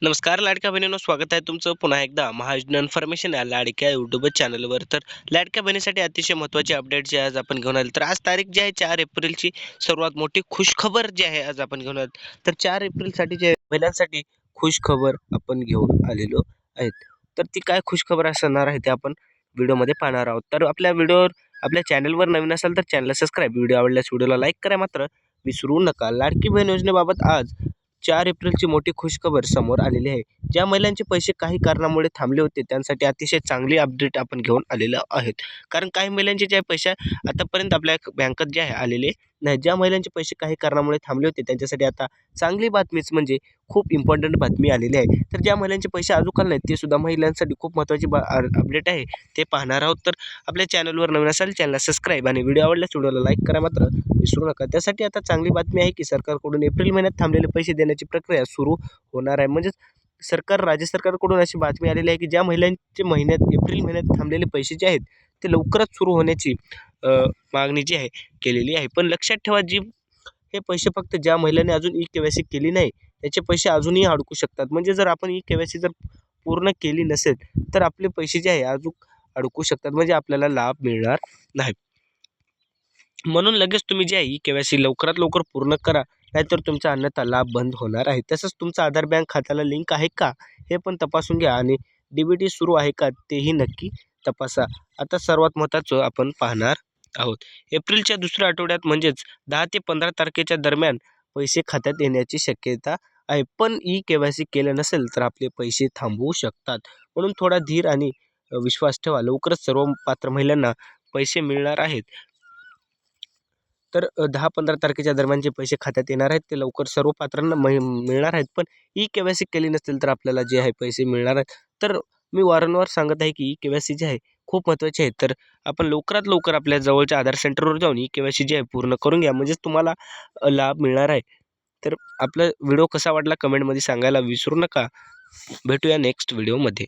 नमस्कार लाडक्या बहिणींनो, स्वागत आहे तुमचं पुन्हा एकदा महायोजना इन्फॉर्मेशन या लाडक्या यूट्यूब चॅनलवर. तर लाडक्या बहिणीसाठी अतिशय महत्त्वाचे अपडेट जे आज आपण घेऊन आले. तर आज तारीख जी आहे 4 एप्रिलची, सर्वात मोठी खुशखबर जी आहे आज आपण घेऊन आलो. तर 4 एप्रिलसाठी जे महिलांसाठी खुशखबर आपण घेऊन आलेलो आहेत. तर ती काय खुशखबर असणार आहे ते आपण व्हिडिओमध्ये पाहणार आहोत. तर आपल्या चॅनलवर नवीन असाल तर चॅनलला सबस्क्राईब, व्हिडिओ आवडल्यास व्हिडिओला लाईक करा मात्र विसरू नका. लाडकी बहीण योजनेबाबत आज 4 एप्रिलची मोठी खुशखबर समोर आलेली आहे. ज्या महिलांचे पैसे काही कारणामुळे थांबले होते त्यांसाठी अतिशय चांगली अपडेट आपण घेऊन आलेलो आहेत. कारण काही महिलांचे जे पैसे आतापर्यंत आपल्या बँकेत जे आहे आलेले नाही. ज्या महिलांचे पैसे काही कारणामुळे थांबले होते त्यांच्यासाठी आता चांगली बातमीच म्हणजे खूप इम्पॉर्टंट बातमी आलेली आहे. तर ज्या महिलांचे पैसे अजून आले नाहीत ते सुद्धा महिलांसाठी खूप महत्त्वाची अपडेट आहे, ते पाहणार आहोत. तर आपल्या चॅनलवर नवीन असाल चॅनलला सबस्क्राईब आणि व्हिडिओ आवडल्यास व्हिडिओला लाईक करा मात्र विसरू नका. त्यासाठी आता चांगली बातमी आहे की सरकारकडून एप्रिल महिन्यात थांबलेले पैसे देण्याची प्रक्रिया सुरू होणार आहे. म्हणजेच राज्य सरकारकडून अशी बातमी आलेली आहे की ज्या महिलांचे एप्रिल महिन्यात थांबलेले पैसे जे आहेत ते लवकरच सुरू होण्याची मागणी जी आहे केलेली आहे. पण लक्षात ठेवा, हे पैसे फक्त ज्या महिलांनी अजून ई-के-वाय-सी केली नाही त्याचे पैसे अजूनही अडकू शकतात. म्हणजे जर आपण ई-के-वाय-सी जर पूर्ण केली नसेल तर आपले पैसे जे आहे अजून अडकू शकतात, म्हणजे आपल्याला लाभ मिळणार नाही. म्हणून लगेच तुम्ही जे आहे ई-के-वाय-सी लवकरात लवकर पूर्ण करा, नाहीतर तुमचा अन्यथा लाभ बंद होणार आहे. तसंच तुमचा आधार बँक खात्याला लिंक आहे का हे पण तपासून घ्या आणि डी-बी-टी सुरू आहे का तेही नक्की तपासा. आता सर्वात महत्त्वाचं आपण पाहणार आहोत. एप्रिलच्या दुसऱ्या आठवड्यात म्हणजेच 10 ते 15 तारखेच्या दरम्यान पैसे खात्यात येण्याची शक्यता आहे. पण ई-के-वाय-सी केलं नसेल तर आपले पैसे थांबवू शकतात. म्हणून थोडा धीर आणि विश्वास ठेवा. लवकरच सर्व पात्र महिलांना पैसे मिळणार आहेत. तर 10-15 तारखेच्या दरम्यान जे पैसे खात्यात येणार आहेत ते लवकर सर्व पात्रांना मिळणार आहेत. पण ई-के-वाय-सी केली नसतील तर आपल्याला जे आहे पैसे मिळणार आहेत. तर मी वारंवार सांगत आहे की ई-के-वाय-सी जी आहे खूप महत्त्वाची आहे. तर आपण लवकरात लवकर आपल्या जवळच्या आधार सेंटरवर जाऊन ई-के-वाय-सी जी आहे पूर्ण करून घ्या, म्हणजेच तुम्हाला लाभ मिळणार आहे. तर आपला व्हिडिओ कसा वाटला कमेंटमध्ये सांगायला विसरू नका. भेटूया नेक्स्ट व्हिडिओमध्ये.